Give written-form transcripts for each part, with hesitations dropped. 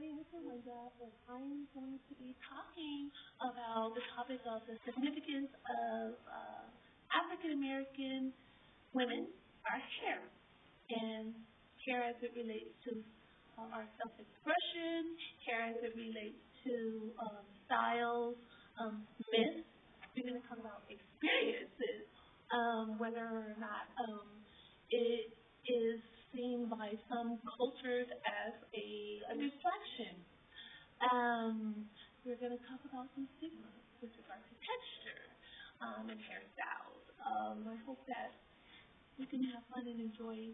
name is Wynnde, and I'm going to be talking about the topic of the significance of African American women, our hair, and hair as it relates to our self-expression, hair as it relates to styles, myths. We're going to talk about experiences, whether or not it is seen by some cultures as a distraction. We're going to talk about some stigma with regard to texture and hairstyles. I hope that we can have fun and enjoy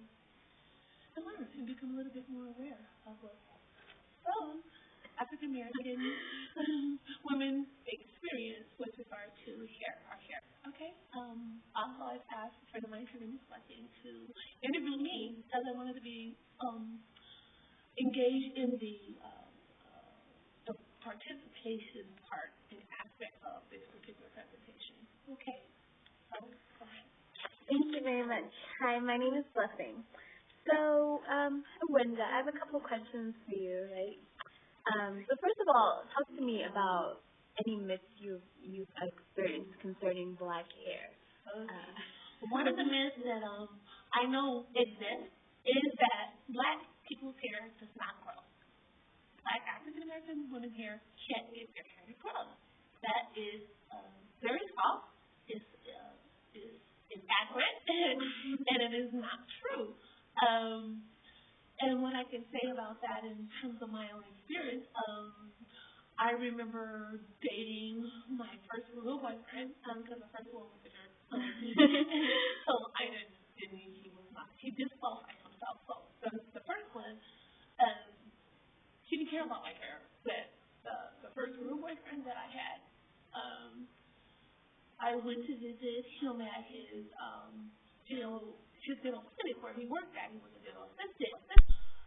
and learn and become a little bit more aware of what African American women experience with regard to our hair. Okay? Also, I've asked a friend of mine, her name is Blessing, to interview me because I wanted to be engaged in the participation part and aspect of this particular presentation. Okay. So, go ahead. Thank you very much. Hi, my name is Blessing. So, Wynnde, I have a couple questions for you, right? So first of all, talk to me about any myths you've experienced concerning black hair. One of the myths that I know exists is that black people's hair does not grow. Black African American women's hair can't get their hair to grow. That is very false. Is inaccurate, and it is not true. And what I can say about that in terms of my own experience, I remember dating my first real boyfriend because the first one was a jerk. So I didn't he disqualified himself. So the first one, he didn't care about my hair. But the first real boyfriend that I had, I went to visit him at his dental clinic where he worked at. He was a dental assistant.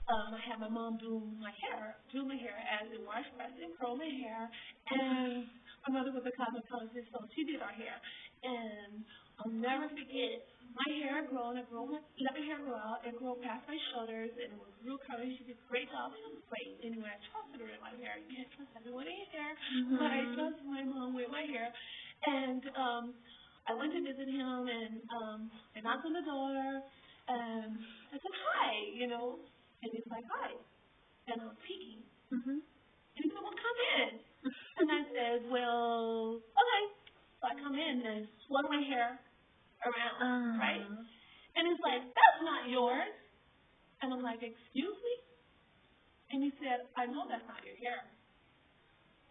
I had my mom do my hair as in wash, press, and curl my hair. And my mother was a cosmetologist, so she did our hair. And I'll never forget, my hair had grown. Let my hair grow out. It grew past my shoulders, and it was real curly. She did a great job. It was great. Anyway, I trusted her in my hair. You can't trust everyone in your hair, but I trusted my mom with my hair. And I went to visit him, and I knocked on the door, and I said, hi, and he's like, hi. And I was peeking. And he said, well, come in. And I said, well, okay. So I come in and swirl my hair around, right? And he's like, that's not yours. And I'm like, excuse me? And he said, I know that's not your hair.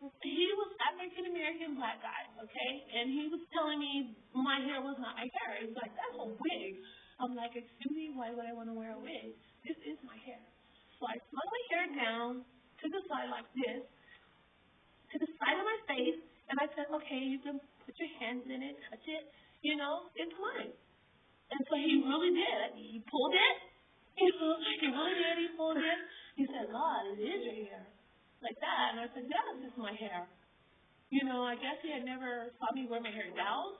He was African American black guy, okay? And he was telling me my hair was not my hair. He's like, that's a wig. I'm like, excuse me, why would I want to wear a wig? This is my hair. So I slung my hair down to the side like this, to the side of my face, and I said, okay, you can put your hands in it, touch it, it's mine. And so he really did. He pulled it. He really did. He pulled it. He said, God, it is your hair. Like that. And I said, yes, it's my hair. I guess he had never saw me wear my hair down,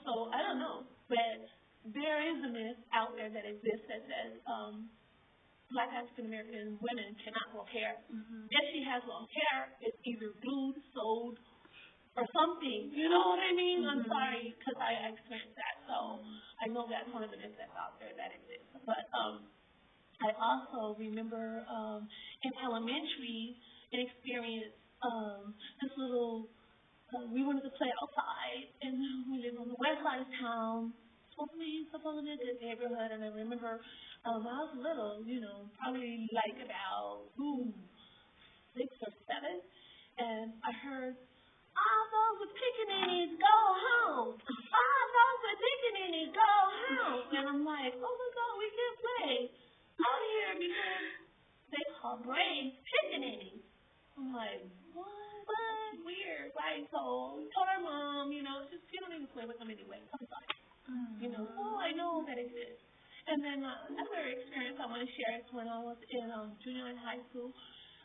so I don't know. But there is a myth out there that exists that says black African American women cannot grow hair. If she has long hair, it's either glued, sewed, or something. You know what I mean? I'm sorry, because I experienced that. So I know that's one of the myths that's out there that exists. But I also remember in elementary an experience, this little, we wanted to play outside, and we lived on the west side of town, supposed to be a good neighborhood. And I remember when I was little, probably like about 6 or 7, and I heard, all those with pickaninnies, go home. All those with pickaninnies, go home. And I'm like, oh my God, we can't play out here because they call braids pickaninnies. I'm like, what? Weird, right? So I told our mom, just you don't even play with them anyway. I'm sorry. So I know that exists. And then another experience I want to share is when I was in junior and high school.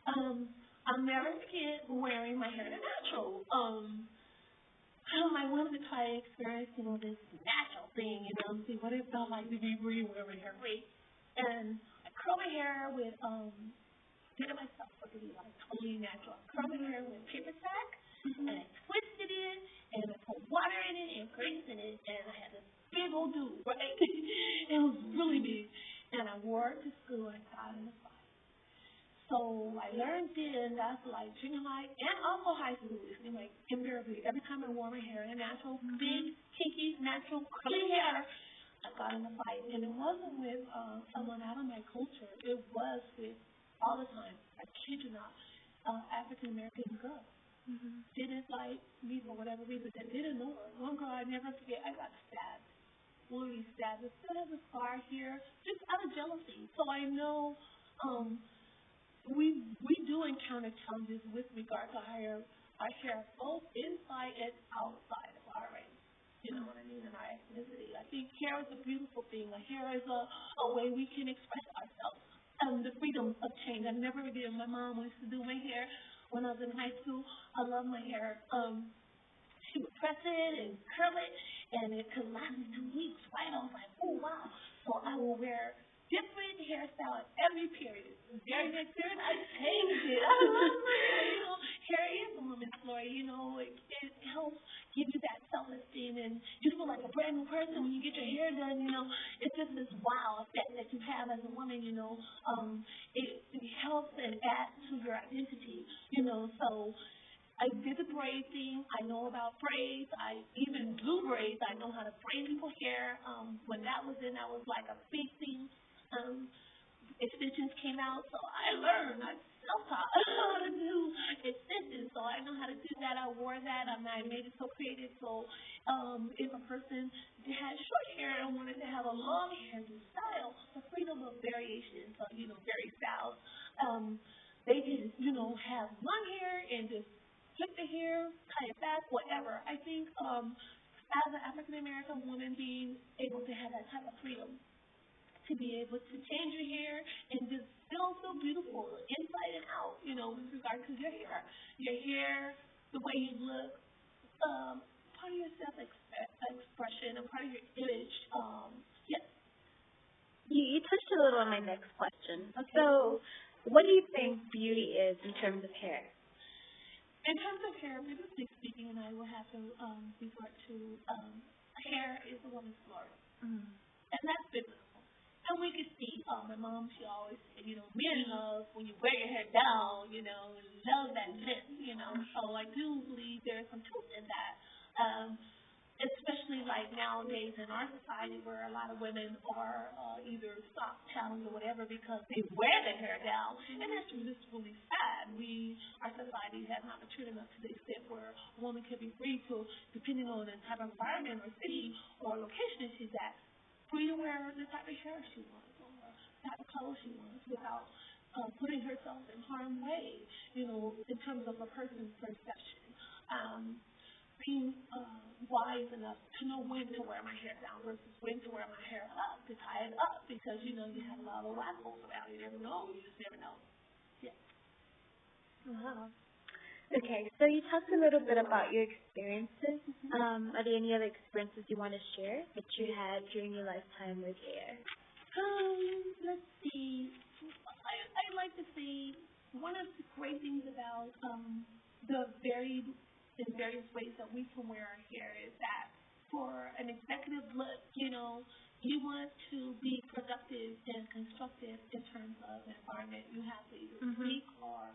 I'll never forget wearing my hair natural. I wanted to try to experience, this natural thing, see what it felt like to be free, wear my hair free. And I curl my hair with did it myself, so it could be like totally natural. I curled my hair with paper sack, and I twisted it, and I put water in it and grease in it, and I had this big old do, right? It was really big, and I wore it to school and got in the fire. So I learned then that's like junior high and also high school. It seemed like invariably every time I wore my hair in natural, big, kinky, natural, curly hair, I got in a fight. And it wasn't with someone out of my culture. It was with all the time. I kid you not, African American girls. Didn't like me for whatever reason. They didn't know her. One girl I never forget, I got stabbed. Literally stabbed. Instead of a scar here, just out of jealousy. So I know we do encounter challenges with regard to our hair, both inside and outside of our race. You know what I mean? And our ethnicity. I think hair is a beautiful thing. Like hair is a way we can express ourselves. The freedom of change. I never forget. My mom used to do my hair when I was in high school. I love my hair. She would press it and curl it, and it could last 2 weeks. Right? I was like, oh wow. So I will wear different hairstyle at every period. Very next period, I changed it. I love my hair. You know, hair is a woman's story. You know, it helps give you that self-esteem, and you feel like a brand new person when you get your hair done. You know, it's just this wow effect that you have as a woman. You know, it helps and adds to your identity. You know, so I did the braid thing. I know about braids. I even blew braids. I know how to braid people's hair. When that was in, that was like a big thing. Extensions came out, so I learned. I self-taught how to do extensions, so I know how to do that. I wore that. I made it so creative. So if a person had short hair and wanted to have a long hairdo style, the freedom of variation, so varied styles, they can have long hair and just flip the hair, tie it back, whatever. I think as an African American woman, being able to have that type of freedom to be able to change your hair and just feel so beautiful inside and out, with regard to your hair. Your hair, the way you look, part of your self-expression, and part of your image. Yes. You touched a little on my next question. Okay. So, what do you think beauty is in terms of hair? In terms of hair, biblically speaking, and I will have to resort to hair is a woman's glory. And that's biblical. And we can see, my mom, she always said, men love when you wear your hair down, love that length, So I do believe there's some truth in that. Especially like nowadays in our society where a lot of women are either stopped, challenged, or whatever because they wear their hair down. And that's just really sad. Our society has not matured enough to the extent where a woman can be free to, depending on the type of environment or city or location that she's at, free to wear the type of hair she wants or the type of clothes she wants without putting herself in harm's way, in terms of a person's perception. Being wise enough to know when to wear my hair down versus when to wear my hair up, to tie it up because, you have a lot of wackles around. You never know. You just never know. Yeah. Wow. Okay, so you talked a little bit about your experiences. Are there any other experiences you want to share that you had during your lifetime with hair? Let's see. I like to say one of the great things about the in various ways that we can wear our hair is that for an executive look, you want to be productive and constructive in terms of the environment you have to either speak or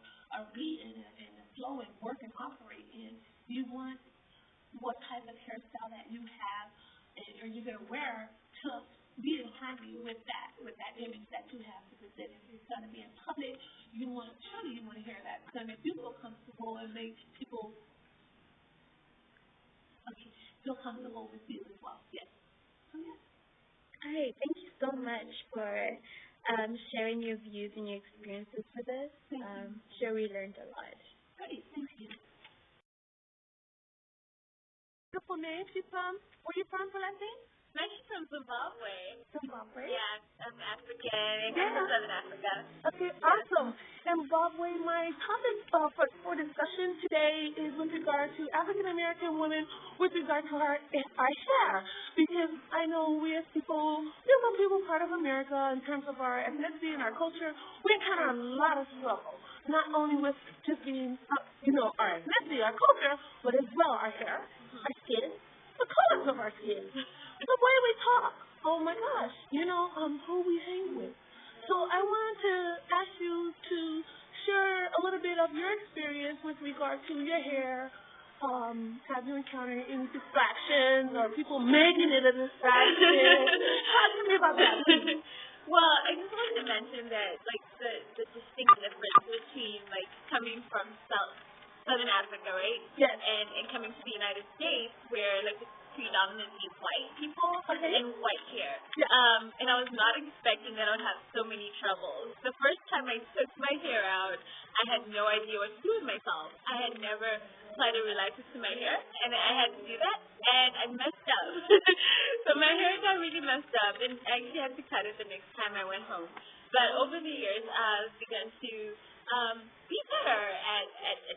be in a flow and work and operate in. You want what type of hairstyle that you have and are you going to wear to be in harmony with that image that you have to present. If you're going to be in public, you want to hear that. It's going to make you feel comfortable and make people feel comfortable with you as well. Yes. So, yes. All right. Thank you so much for sharing your views and your experiences with us. Sure, we learned a lot. Great. Thank you. Beautiful name. Where are you from, Celestine? She's from Zimbabwe. Zimbabwe? Yeah, I'm African. I'm from Southern Africa. Okay, awesome. Zimbabwe. Zimbabwe. My topic for discussion today is with regard to African American women with regard to our hair. Because I know we as people, people part of America in terms of our ethnicity and our culture, we encounter a lot of struggle. Not only with just being, our ethnicity, our culture, but as well our hair, our skin, the colors of our skin, the way we talk. Oh my gosh, who we hang with. So I wanted to ask you to share a little bit of your experience with regard to your hair. Have you encountered any distractions or people making it a distraction? Talk to me about that. Well, I just wanted to mention that, the distinct difference between, coming from Southern Africa, right? Yes. And coming to the United States, where, it's predominantly white people and white hair. Yeah. And I was not expecting that I would have so many troubles. The first time I took my hair out, I had no idea what to do with myself. I had never applied a relaxer to my hair, and I had to do that, and I messed up. So my hair got really messed up, and I actually had to cut it the next time I went home. But over the years, I've begun to be better at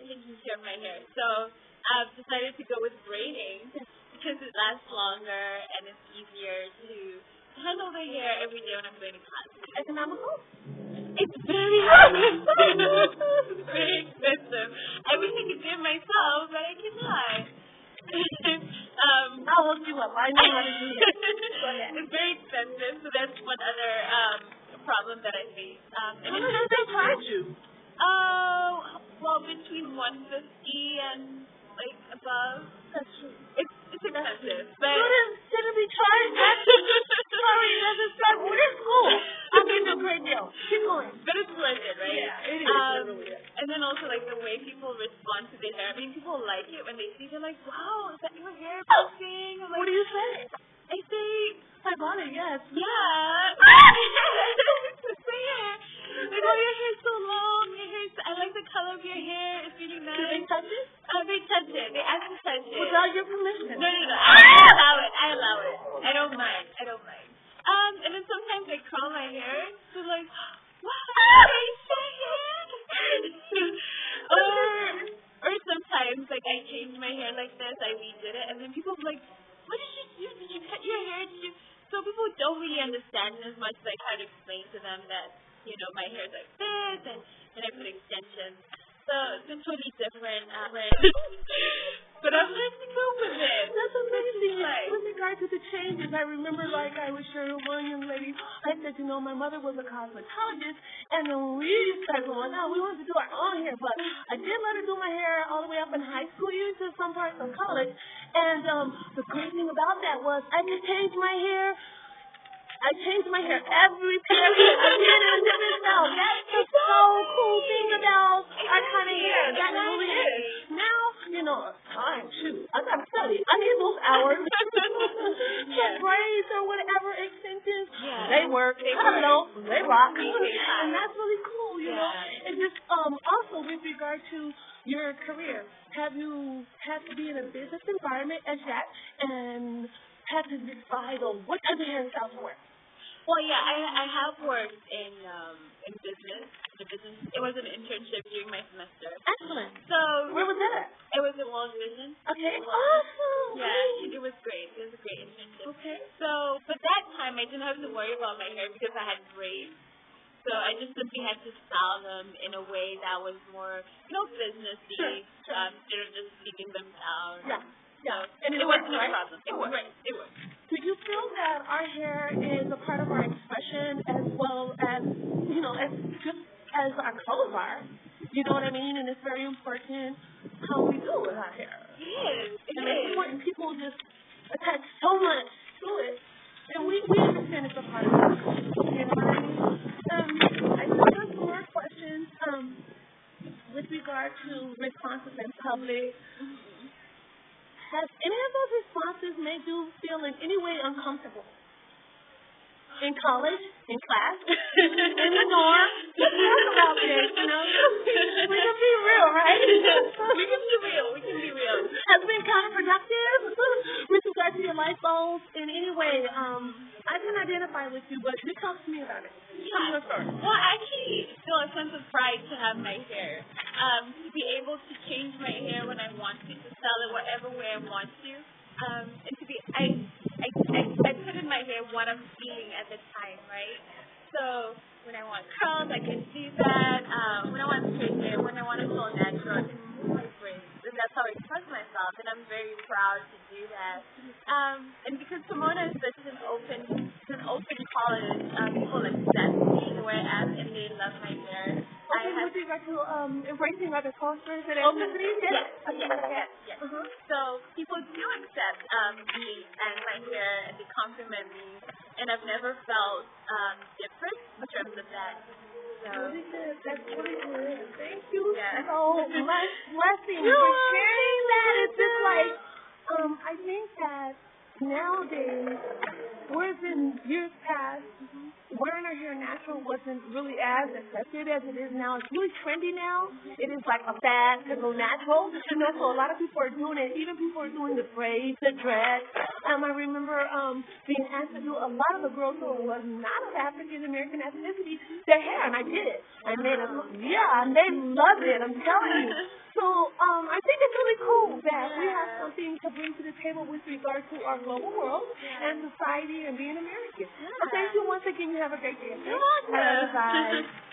taking care of my hair. So I've decided to go with braiding because it lasts longer and it's easier to handle the hair every day when I'm going to class. Economical? It's very expensive. It's very expensive. I wish I could do it myself, but I cannot. I'll hook you up. I know how to do it. It's very expensive, so that's one other problem that I face. How much have they charge you? Well, between $150 and above. That's true. It's expensive, but students shouldn't be charged that. Sorry, it doesn't start. We're school. I'm doing a great deal. Keep going. But it's worth it, right? Yeah, it is. It really is. And then also the way people respond to their hair. I mean, people like it when they see. They're like, "Wow, is that your hair pouncing?" What do you say? I say, I bought it. Yes. yeah. It's my hair. Oh, your hair's so long. I like the color of your hair. It's really nice. Do they touch it? They touch it. They ask to touch it. Without your permission. No. I allow it. I don't mind. And then sometimes I curl my hair. So wow, it's my hair. Or sometimes I change my hair like this. I redid it, and then people are like, "What did you do? Did you cut your hair? Did you?" So people don't really understand as much as I try to explain to them that my hair's like this, and I put extensions. So it's totally different. But I'm learning to go with it. That's amazing. With regard to the changes, I remember I was sharing with one young lady, I said, my mother was a cosmetologist, and then we started going, we wanted to do our own hair, but I did let her do my hair all the way up in high school years to some parts of college, and the great thing about that was I could change my hair. I changed my hair every period. I did it now. That's the so cool thing about our kind of hair. That really is. Now, time, shoot, I got to study. I need those hours. So braids or whatever extensions, they work. I don't know, they rock. And that's really cool, And just also with regard to your career, have you had to be in a business environment as yet and had to decide on what type of hairstyles to wear? Well, yeah, I have worked in business. It was an internship during my semester. Excellent. So where was that at? It was at World Vision. Okay. Awesome. Yeah, it was great. It was a great internship. Okay. So, but that time I didn't have to worry about my hair because I had braids. So I just simply had to style them in a way that was more, businessy. Sure. Instead of just leaving them down. Yeah. Yeah. So, and it wasn't a problem. It worked. Do you feel that our hair is a part of our expression as well as, as just as our clothes are? You know what I mean? And it's very important how we do with our hair. It is. And it's important. People just attach so much to it. And we understand it's a part of us. You know what I mean? I still have some more questions with regard to responses in public. Has any of those responses made you feel in any way uncomfortable? In college? In class? In the dorm? Let's talk about this, We can be real, right? We can be real. Has it been counterproductive with regard to your life goals in any way? I can identify with you, but you talk to me about it. Yeah. Well, I actually feel a sense of pride pride to have my hair. To be able to change my hair when I want to style it whatever way I want to. And to be, I put in my hair what I'm feeling at the time, right? So when I want curls, I can do that. When I want straight hair, when I want to feel natural, I can move my braids. And that's how I express myself, and I'm very proud to do that. And because Pomona is such an open college, people accept me the way I am, and they love my hair. With regard to embracing other cultures and ethnicities, yes. So people do accept me and my hair, and they compliment me, and I've never felt different in terms of that. So, really good. That's really good. Thank you Yeah. so much, Blessing, for sharing that. It's just like, I think that nowadays, whereas in years past, wearing our hair natural wasn't really as accepted as it is now. It's really trendy now. It is like a fad to go natural, so a lot of people are doing it. Even people are doing the braids, the dreads. I remember being asked to do a lot of the girls who was not of African American ethnicity, their hair, and I did it. I made it look, and they loved it, I'm telling you. So I think it's really cool that we have something to bring to the table with regard to our global world and society and being American. So thank you once again. You have a great day. You're welcome. Bye.